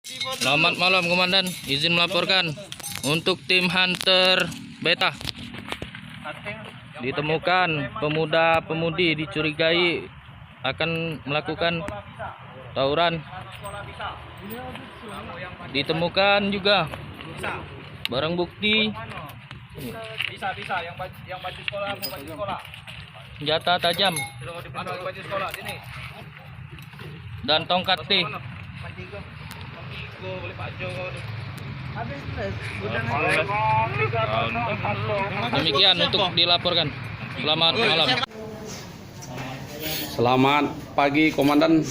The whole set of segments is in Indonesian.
Selamat malam Komandan, izin melaporkan untuk tim Hunter Beta. Ditemukan pemuda-pemudi dicurigai akan melakukan tawuran. Ditemukan juga barang bukti Bisa yang baju sekolah, baju sekolah. senjata tajam Baju sekolah sini. dan tongkat T. Demikian untuk dilaporkan. Selamat malam. Selamat pagi Komandan,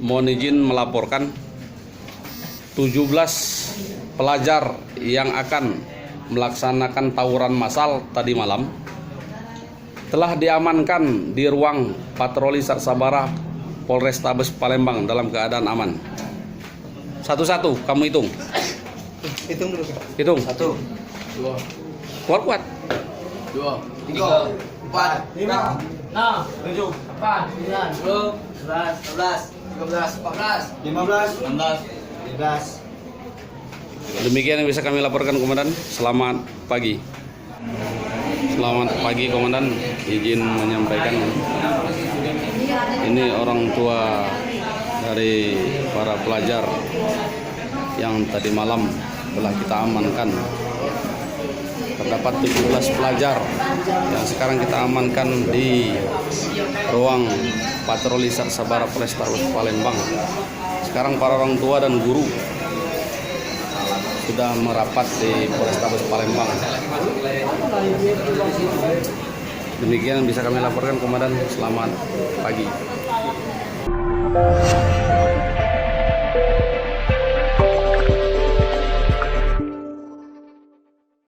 mohon izin melaporkan 17 pelajar yang akan melaksanakan tawuran massal tadi malam telah diamankan di ruang patroli Sarsabara Polrestabes Palembang dalam keadaan aman. Satu-satu kamu hitung. Hitung dulu. Hitung. 1, 2, Kuat-kuat. 2, 3, 4, 5, 6, 7, 8, 9, 10, 11, 12, 13, 14, 15, 16, 17. Demikian yang bisa kami laporkan Komandan. Selamat pagi. Selamat pagi Komandan, izin menyampaikan ini orang tua dari para pelajar yang tadi malam telah kita amankan. Terdapat 17 pelajar yang sekarang kita amankan di ruang patroli Sarsabara Polrestabes Palembang. Sekarang para orang tua dan guru sudah merapat di Polrestabes Palembang. Demikian bisa kami laporkan Komandan. Selamat pagi.